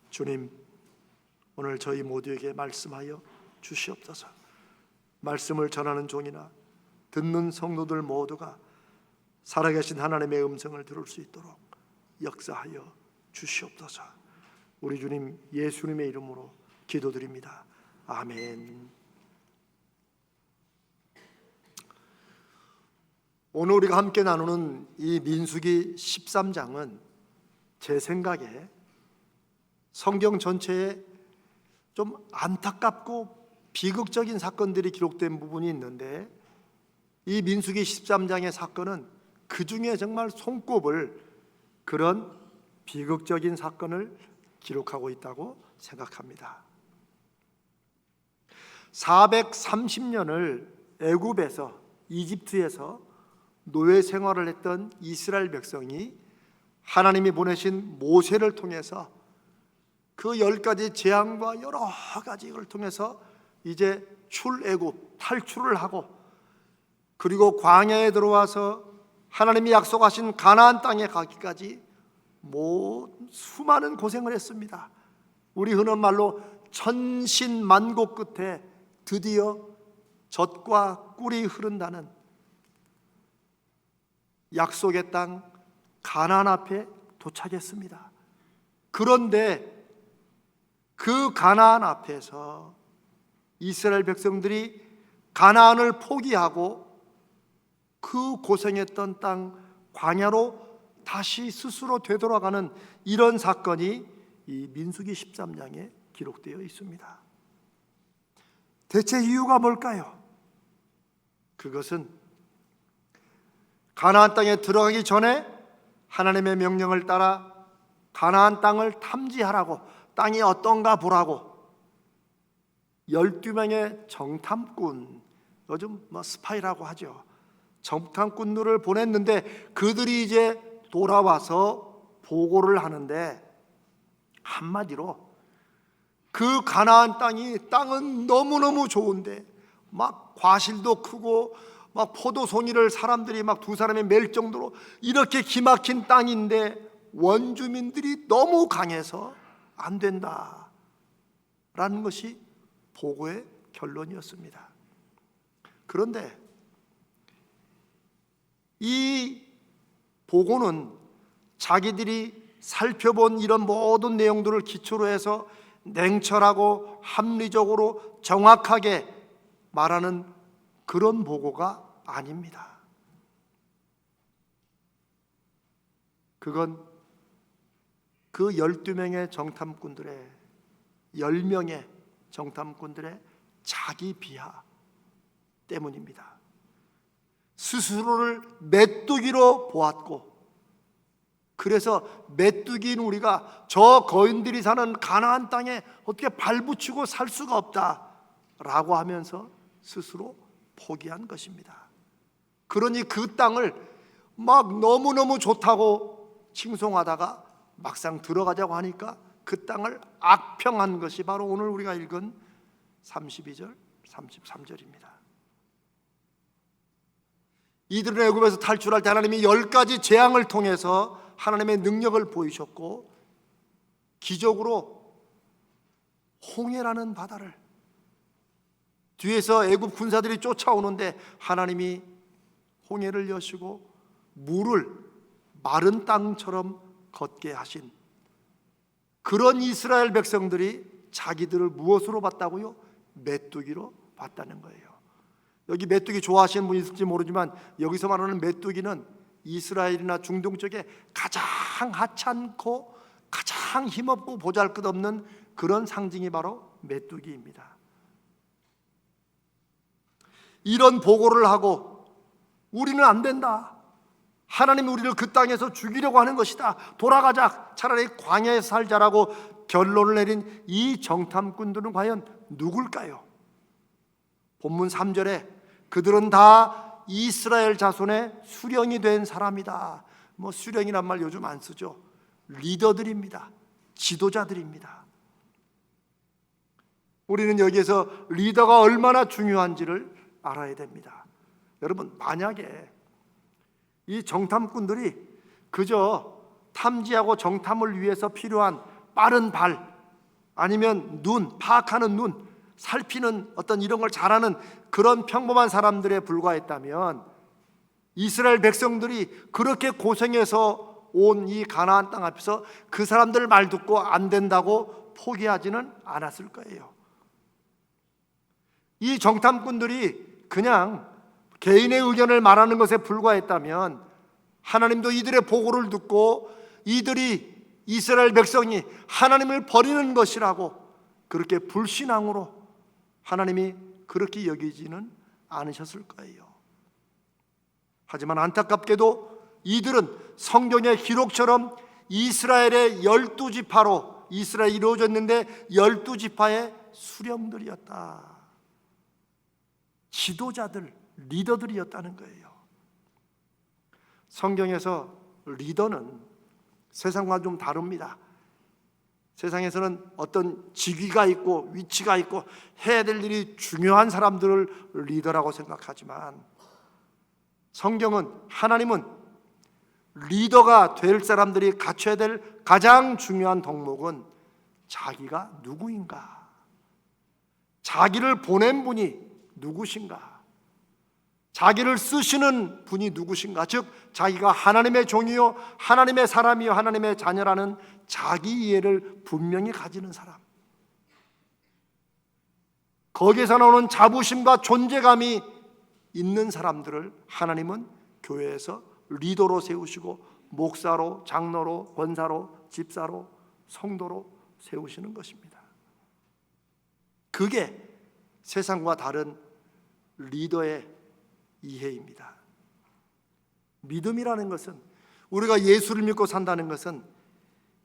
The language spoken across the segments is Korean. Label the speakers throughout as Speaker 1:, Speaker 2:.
Speaker 1: 주님, 오늘 저희 모두에게 말씀하여 주시옵소서. 말씀을 전하는 종이나 듣는 성도들 모두가 살아계신 하나님의 음성을 들을 수 있도록 역사하여 주시옵소서. 우리 주님 예수님의 이름으로 기도드립니다. 아멘. 오늘 우리가 함께 나누는 이 민수기 13장은 제 생각에 성경 전체에 좀 안타깝고 비극적인 사건들이 기록된 부분이 있는데, 이 민수기 13장의 사건은 그 중에 정말 손꼽을 그런 비극적인 사건을 기록하고 있다고 생각합니다. 430년을 애굽에서, 이집트에서 노예 생활을 했던 이스라엘 백성이 하나님이 보내신 모세를 통해서 그 10가지 재앙과 여러 가지를 통해서 이제 출애굽, 탈출을 하고, 그리고 광야에 들어와서 하나님이 약속하신 가나안 땅에 가기까지 수많은 고생을 했습니다. 우리 흔한 말로 천신만고 끝에 드디어 젖과 꿀이 흐른다는 약속의 땅 가나안 앞에 도착했습니다. 그런데 그 가나안 앞에서 이스라엘 백성들이 가나안을 포기하고 그 고생했던 땅 광야로 다시 스스로 되돌아가는 이런 사건이 이 민수기 13장에 기록되어 있습니다. 대체 이유가 뭘까요? 그것은 가나안 땅에 들어가기 전에 하나님의 명령을 따라 가나안 땅을 탐지하라고, 땅이 어떤가 보라고 12명의 정탐꾼, 요즘 스파이라고 하죠, 정탐꾼들을 보냈는데, 그들이 이제 돌아와서 보고를 하는데, 한마디로 그 가나안 땅은 너무너무 좋은데 막 과실도 크고 막 포도송이를 사람들이 막 두 사람이 맬 정도로 이렇게 기막힌 땅인데 원주민들이 너무 강해서 안 된다 라는 것이 보고의 결론이었습니다. 그런데 이 보고는 자기들이 살펴본 이런 모든 내용들을 기초로 해서 냉철하고 합리적으로 정확하게 말하는 그런 보고가 아닙니다. 그건 그 12명의 정탐꾼들의, 10명의 정탐꾼들의 자기 비하 때문입니다. 스스로를 메뚜기로 보았고, 그래서 메뚜기인 우리가 저 거인들이 사는 가나안 땅에 어떻게 발붙이고 살 수가 없다라고 하면서 스스로 포기한 것입니다. 그러니 그 땅을 막 너무너무 좋다고 칭송하다가 막상 들어가자고 하니까 그 땅을 악평한 것이 바로 오늘 우리가 읽은 32절, 33절입니다. 이들은 애굽에서 탈출할 때 하나님이 10가지 재앙을 통해서 하나님의 능력을 보이셨고, 기적으로 홍해라는 바다를, 뒤에서 애굽 군사들이 쫓아오는데 하나님이 홍해를 여시고 물을 마른 땅처럼 걷게 하신 그런 이스라엘 백성들이 자기들을 무엇으로 봤다고요? 메뚜기로 봤다는 거예요. 여기 메뚜기 좋아하시는 분이 있을지 모르지만, 여기서 말하는 메뚜기는 이스라엘이나 중동 쪽에 가장 하찮고 가장 힘없고 보잘것없는 그런 상징이 바로 메뚜기입니다. 이런 보고를 하고 우리는 안 된다, 하나님이 우리를 그 땅에서 죽이려고 하는 것이다, 돌아가자, 차라리 광야에서 살자라고 결론을 내린 이 정탐꾼들은 과연 누굴까요? 본문 3절에 그들은 다 이스라엘 자손의 수령이 된 사람이다. 수령이란 말 요즘 안 쓰죠. 리더들입니다. 지도자들입니다. 우리는 여기에서 리더가 얼마나 중요한지를 알아야 됩니다. 여러분, 만약에 이 정탐꾼들이 그저 탐지하고 정탐을 위해서 필요한 빠른 발, 아니면 파악하는 눈, 살피는 어떤 이런 걸 잘하는 그런 평범한 사람들에 불과했다면 이스라엘 백성들이 그렇게 고생해서 온 이 가나안 땅 앞에서 그 사람들 말 듣고 안 된다고 포기하지는 않았을 거예요. 이 정탐꾼들이 그냥 개인의 의견을 말하는 것에 불과했다면 하나님도 이들의 보고를 듣고 이들이 이스라엘 백성이 하나님을 버리는 것이라고 그렇게 불신앙으로 하나님이 그렇게 여기지는 않으셨을 거예요. 하지만 안타깝게도 이들은 성경의 기록처럼 이스라엘의 12지파로 이스라엘이 이루어졌는데 12지파의 수령들이었다. 지도자들, 리더들이었다는 거예요. 성경에서 리더는 세상과 좀 다릅니다. 세상에서는 어떤 직위가 있고 위치가 있고 해야 될 일이 중요한 사람들을 리더라고 생각하지만 성경은, 하나님은 리더가 될 사람들이 갖춰야 될 가장 중요한 덕목은 자기가 누구인가, 자기를 보낸 분이 누구신가, 자기를 쓰시는 분이 누구신가, 즉 자기가 하나님의 종이요 하나님의 사람이요 하나님의 자녀라는 자기 이해를 분명히 가지는 사람, 거기에서 나오는 자부심과 존재감이 있는 사람들을 하나님은 교회에서 리더로 세우시고 목사로, 장로로, 권사로, 집사로, 성도로 세우시는 것입니다. 그게 세상과 다른 리더의 이해입니다. 믿음이라는 것은, 우리가 예수를 믿고 산다는 것은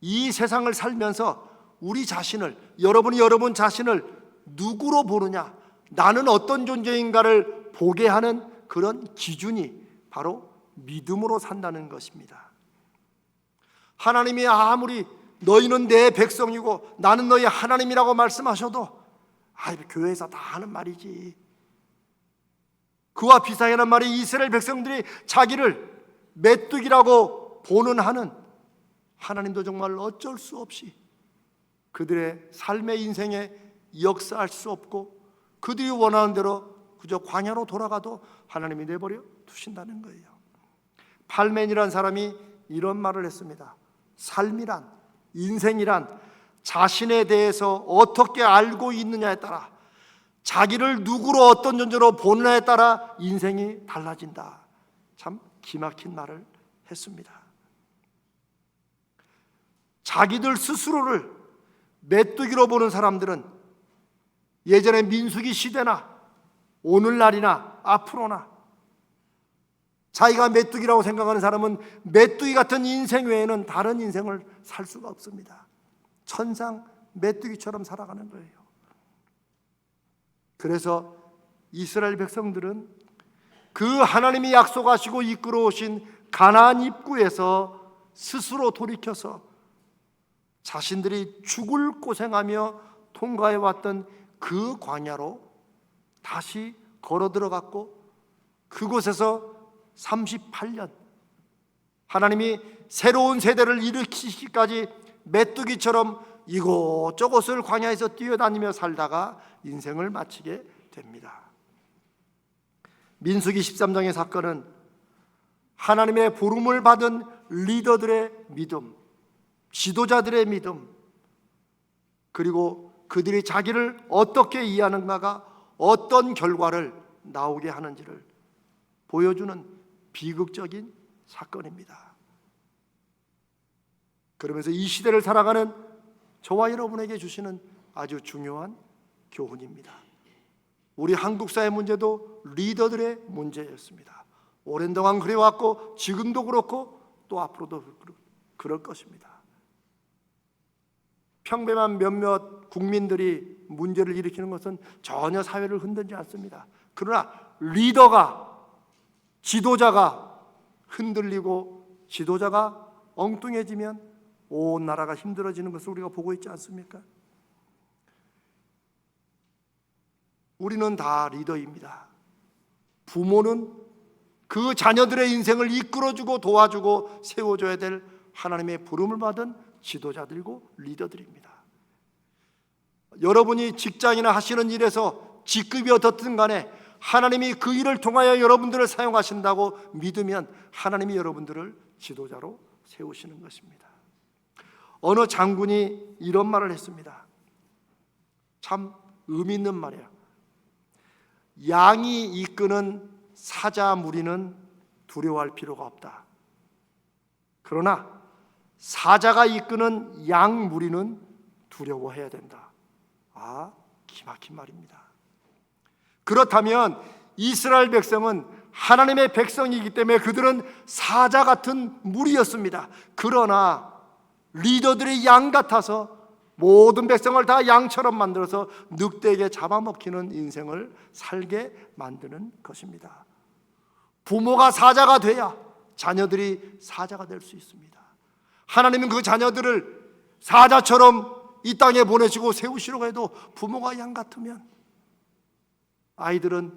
Speaker 1: 이 세상을 살면서 우리 자신을, 여러분이 여러분 자신을 누구로 보느냐, 나는 어떤 존재인가를 보게 하는 그런 기준이 바로 믿음으로 산다는 것입니다. 하나님이 아무리 너희는 내 백성이고 나는 너희 하나님이라고 말씀하셔도 교회에서 다 하는 말이지, 그와 비슷하게는 말이 이스라엘 백성들이 자기를 메뚜기라고 보는 한은 하나님도 정말 어쩔 수 없이 그들의 삶의 인생에 역사할 수 없고 그들이 원하는 대로 그저 광야로 돌아가도 하나님이 내버려 두신다는 거예요. 팔맨이란 사람이 이런 말을 했습니다. 삶이란, 인생이란 자신에 대해서 어떻게 알고 있느냐에 따라, 자기를 누구로 어떤 존재로 보느냐에 따라 인생이 달라진다. 참 기막힌 말을 했습니다. 자기들 스스로를 메뚜기로 보는 사람들은 예전에 민수기 시대나 오늘날이나 앞으로나 자기가 메뚜기라고 생각하는 사람은 메뚜기 같은 인생 외에는 다른 인생을 살 수가 없습니다. 천상 메뚜기처럼 살아가는 거예요. 그래서 이스라엘 백성들은 그 하나님이 약속하시고 이끌어 오신 가나안 입구에서 스스로 돌이켜서 자신들이 죽을 고생하며 통과해 왔던 그 광야로 다시 걸어 들어갔고, 그곳에서 38년 하나님이 새로운 세대를 일으키시기까지 메뚜기처럼 이곳저곳을 광야에서 뛰어다니며 살다가 인생을 마치게 됩니다. 민수기 13장의 사건은 하나님의 부름을 받은 리더들의 믿음, 지도자들의 믿음, 그리고 그들이 자기를 어떻게 이해하는가가 어떤 결과를 나오게 하는지를 보여주는 비극적인 사건입니다. 그러면서 이 시대를 살아가는 저와 여러분에게 주시는 아주 중요한 교훈입니다. 우리 한국 사회 문제도 리더들의 문제였습니다. 오랜 동안 그래왔고 지금도 그렇고 또 앞으로도 그럴 것입니다. 평범한 몇몇 국민들이 문제를 일으키는 것은 전혀 사회를 흔들지 않습니다. 그러나 리더가, 지도자가 흔들리고 지도자가 엉뚱해지면 온 나라가 힘들어지는 것을 우리가 보고 있지 않습니까? 우리는 다 리더입니다. 부모는 그 자녀들의 인생을 이끌어주고 도와주고 세워줘야 될 하나님의 부름을 받은 지도자들이고 리더들입니다. 여러분이 직장이나 하시는 일에서 직급이 어떻든 간에 하나님이 그 일을 통하여 여러분들을 사용하신다고 믿으면 하나님이 여러분들을 지도자로 세우시는 것입니다. 어느 장군이 이런 말을 했습니다. 참 의미 있는 말이에요. 양이 이끄는 사자 무리는 두려워할 필요가 없다. 그러나 사자가 이끄는 양 무리는 두려워해야 된다. 기막힌 말입니다. 그렇다면 이스라엘 백성은 하나님의 백성이기 때문에 그들은 사자 같은 무리였습니다. 그러나 리더들이 양 같아서 모든 백성을 다 양처럼 만들어서 늑대에게 잡아먹히는 인생을 살게 만드는 것입니다. 부모가 사자가 돼야 자녀들이 사자가 될 수 있습니다. 하나님은 그 자녀들을 사자처럼 이 땅에 보내시고 세우시려고 해도 부모가 양 같으면 아이들은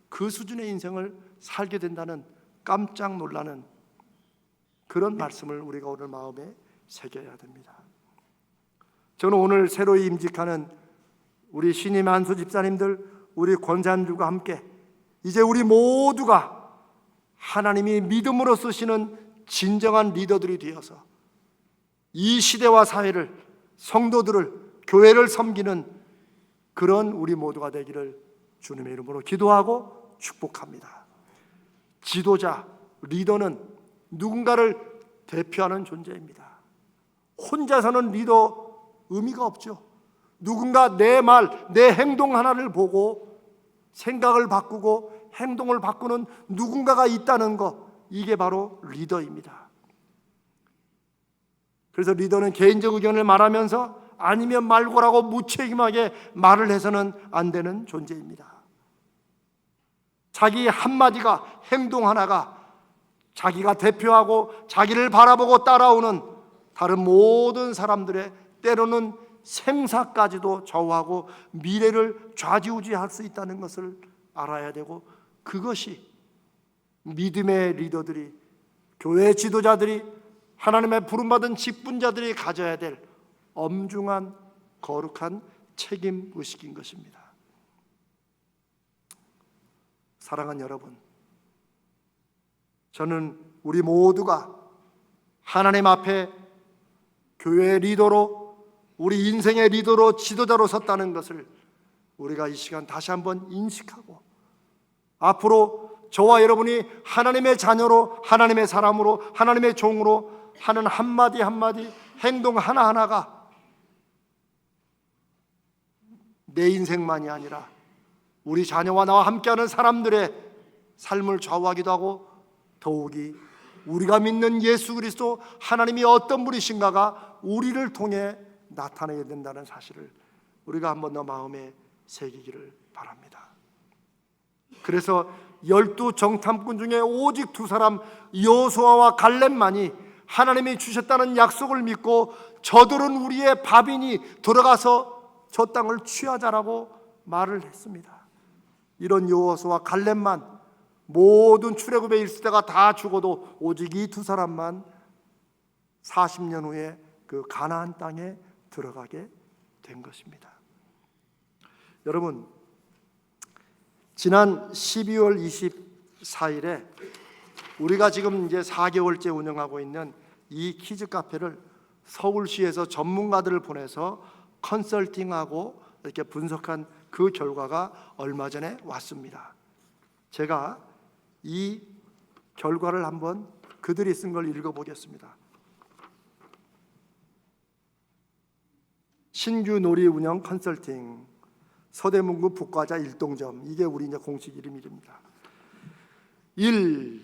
Speaker 1: 그 수준의 인생을 살게 된다는 깜짝 놀라는 그런 말씀을 우리가 오늘 마음에 새겨야 됩니다. 저는 오늘 새로 임직하는 우리 신임 안수 집사님들, 우리 권사님들과 함께 이제 우리 모두가 하나님이 믿음으로 쓰시는 진정한 리더들이 되어서 이 시대와 사회를, 성도들을, 교회를 섬기는 그런 우리 모두가 되기를 주님의 이름으로 기도하고 축복합니다. 지도자, 리더는 누군가를 대표하는 존재입니다. 혼자서는 리더 의미가 없죠. 누군가 내 말, 내 행동 하나를 보고 생각을 바꾸고 행동을 바꾸는 누군가가 있다는 것, 이게 바로 리더입니다. 그래서 리더는 개인적 의견을 말하면서 아니면 말고라고 무책임하게 말을 해서는 안 되는 존재입니다. 자기 한마디가, 행동 하나가 자기가 대표하고 자기를 바라보고 따라오는 다른 모든 사람들의 때로는 생사까지도 좌우하고 미래를 좌지우지할 수 있다는 것을 알아야 되고, 그것이 믿음의 리더들이, 교회 지도자들이, 하나님의 부름받은 직분자들이 가져야 될 엄중한 거룩한 책임의식인 것입니다. 사랑하는 여러분, 저는 우리 모두가 하나님 앞에 교회의 리더로, 우리 인생의 리더로, 지도자로 섰다는 것을 우리가 이 시간 다시 한번 인식하고, 앞으로 저와 여러분이 하나님의 자녀로, 하나님의 사람으로, 하나님의 종으로 하는 한마디 한마디, 행동 하나하나가 내 인생만이 아니라 우리 자녀와 나와 함께하는 사람들의 삶을 좌우하기도 하고, 더욱이 우리가 믿는 예수 그리스도 하나님이 어떤 분이신가가 우리를 통해 나타나야 된다는 사실을 우리가 한 번 더 마음에 새기기를 바랍니다. 그래서 12 정탐꾼 중에 오직 2사람 여호수아와 갈렙만이 하나님이 주셨다는 약속을 믿고 저들은 우리의 밥이니 들어가서 저 땅을 취하자라고 말을 했습니다. 이런 여호수아와 갈렙만 모든 출애굽의 1세대가 다 죽어도 오직 이 2사람만 40년 후에 그 가나안 땅에 들어가게 된 것입니다. 여러분, 지난 12월 24일에 우리가 지금 이제 4개월째 운영하고 있는 이 키즈 카페를 서울시에서 전문가들을 보내서 컨설팅하고 이렇게 분석한 그 결과가 얼마 전에 왔습니다. 제가 이 결과를 한번 그들이 쓴 걸 읽어보겠습니다. 신규 놀이 운영 컨설팅 서대문구 북과자 일동점, 이게 우리 이제 공식 이름입니다. 1.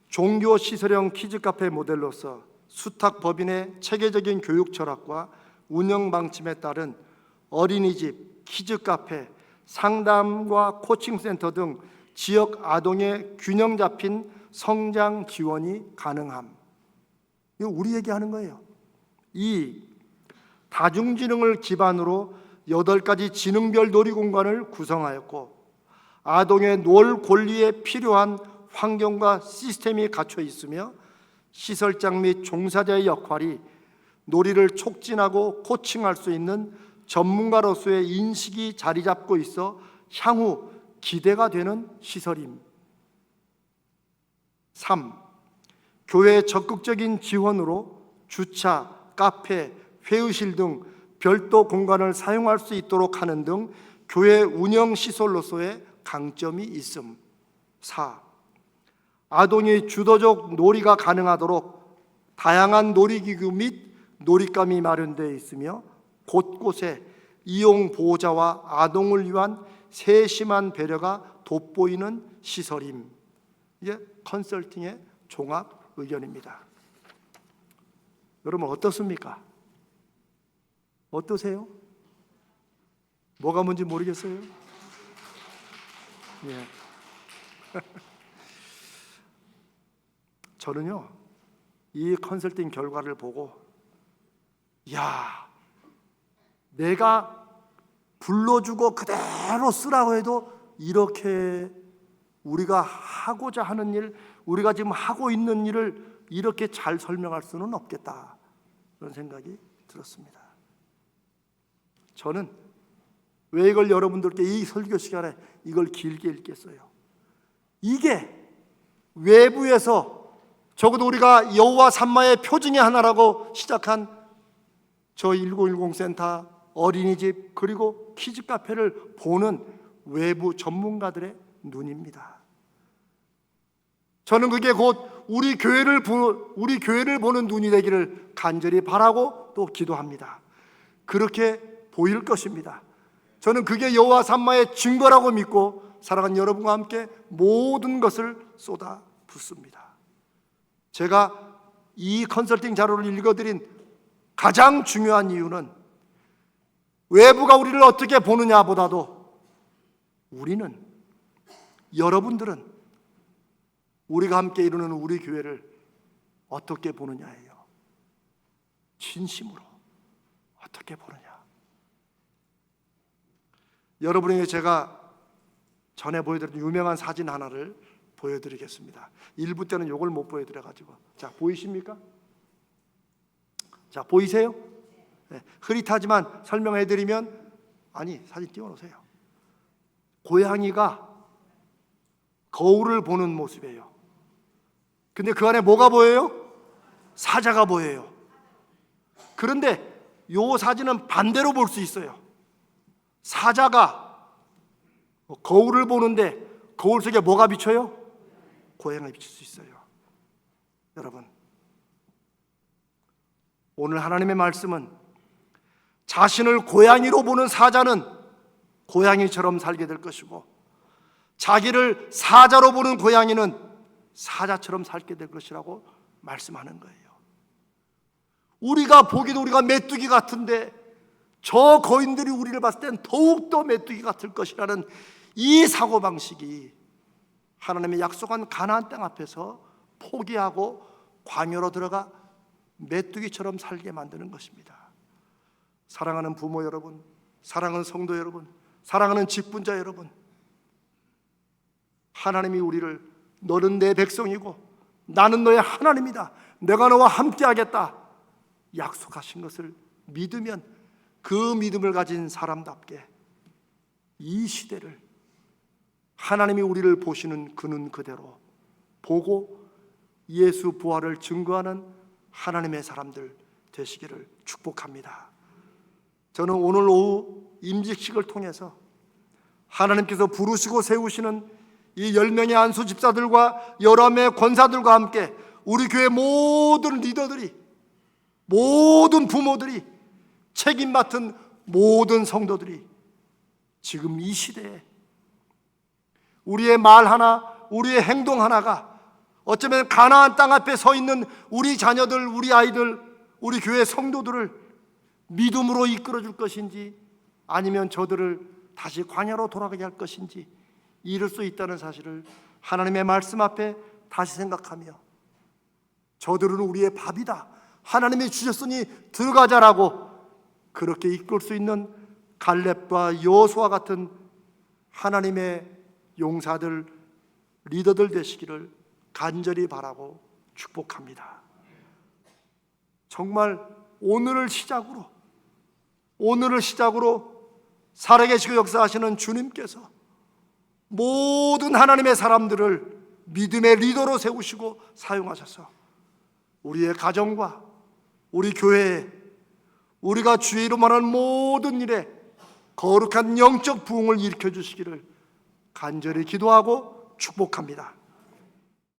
Speaker 1: 종교 시설형 키즈 카페 모델로서 수탁 법인의 체계적인 교육 철학과 운영 방침에 따른 어린이집, 키즈 카페, 상담과 코칭 센터 등 지역 아동의 균형 잡힌 성장 지원이 가능함. 이거 우리 얘기하는 거예요. 2. 다중지능을 기반으로 8가지 지능별 놀이공간을 구성하였고 아동의 놀 권리에 필요한 환경과 시스템이 갖춰 있으며 시설장 및 종사자의 역할이 놀이를 촉진하고 코칭할 수 있는 전문가로서의 인식이 자리 잡고 있어 향후 기대가 되는 시설임. 3. 교회의 적극적인 지원으로 주차, 카페, 회의실 등 별도 공간을 사용할 수 있도록 하는 등 교회 운영 시설로서의 강점이 있음. 4. 아동이 주도적 놀이가 가능하도록 다양한 놀이기구 및 놀잇감이 마련되어 있으며 곳곳에 이용 보호자와 아동을 위한 세심한 배려가 돋보이는 시설임. 이게 컨설팅의 종합 의견입니다. 여러분 어떻습니까? 어떠세요? 뭐가 뭔지 모르겠어요? 예. 저는요, 이 컨설팅 결과를 보고, 야, 내가 불러주고 그대로 쓰라고 해도 이렇게 우리가 하고자 하는 일, 우리가 지금 하고 있는 일을 이렇게 잘 설명할 수는 없겠다, 그런 생각이 들었습니다. 저는 왜 이걸 여러분들께 이 설교 시간에 이걸 길게 읽겠어요? 이게 외부에서 적어도 우리가 여호와 삼마의 표징의 하나라고 시작한 저 1910 센터, 어린이집, 그리고 키즈 카페를 보는 외부 전문가들의 눈입니다. 저는 그게 곧 우리 교회를 보는 눈이 되기를 간절히 바라고 또 기도합니다. 그렇게 보일 것입니다. 저는 그게 여호와 삼마의 증거라고 믿고 사랑하는 여러분과 함께 모든 것을 쏟아 붓습니다. 제가 이 컨설팅 자료를 읽어드린 가장 중요한 이유는 외부가 우리를 어떻게 보느냐보다도 우리는, 여러분들은 우리가 함께 이루는 우리 교회를 어떻게 보느냐예요. 진심으로 어떻게 보느냐. 여러분에게 제가 전에 보여드린 유명한 사진 하나를 보여드리겠습니다. 1부 때는 이걸 못 보여드려가지고. 자, 보이십니까? 자, 보이세요? 네, 흐릿하지만 설명해드리면, 아니, 사진 띄워놓으세요. 고양이가 거울을 보는 모습이에요. 근데 그 안에 뭐가 보여요? 사자가 보여요. 그런데 이 사진은 반대로 볼 수 있어요. 사자가 거울을 보는데 거울 속에 뭐가 비쳐요? 고양이가 비칠 수 있어요. 여러분, 오늘 하나님의 말씀은 자신을 고양이로 보는 사자는 고양이처럼 살게 될 것이고, 자기를 사자로 보는 고양이는 사자처럼 살게 될 것이라고 말씀하는 거예요. 우리가 보기도 우리가 메뚜기 같은데 저 거인들이 우리를 봤을 땐 더욱더 메뚜기 같을 것이라는 이 사고방식이 하나님의 약속한 가나안 땅 앞에서 포기하고 광야로 들어가 메뚜기처럼 살게 만드는 것입니다. 사랑하는 부모 여러분, 사랑하는 성도 여러분, 사랑하는 직분자 여러분, 하나님이 우리를 너는 내 백성이고 나는 너의 하나님이다, 내가 너와 함께하겠다 약속하신 것을 믿으면 그 믿음을 가진 사람답게 이 시대를 하나님이 우리를 보시는 그 눈 그대로 보고 예수 부활을 증거하는 하나님의 사람들 되시기를 축복합니다. 저는 오늘 오후 임직식을 통해서 하나님께서 부르시고 세우시는 이 10명의 안수 집사들과 여러 명의 권사들과 함께 우리 교회 모든 리더들이, 모든 부모들이, 책임 맡은 모든 성도들이 지금 이 시대에 우리의 말 하나, 우리의 행동 하나가 어쩌면 가나안 땅 앞에 서 있는 우리 자녀들, 우리 아이들, 우리 교회 성도들을 믿음으로 이끌어 줄 것인지 아니면 저들을 다시 광야로 돌아가게 할 것인지 이룰 수 있다는 사실을 하나님의 말씀 앞에 다시 생각하며, 저들은 우리의 밥이다, 하나님이 주셨으니 들어가자라고 그렇게 이끌 수 있는 갈렙과 여호수아 같은 하나님의 용사들, 리더들 되시기를 간절히 바라고 축복합니다. 정말 오늘을 시작으로 오늘을 시작으로 살아계시고 역사하시는 주님께서 모든 하나님의 사람들을 믿음의 리더로 세우시고 사용하셔서 우리의 가정과 우리 교회에 우리가 주의 이름으로 하는 모든 일에 거룩한 영적 부흥을 일으켜 주시기를 간절히 기도하고 축복합니다.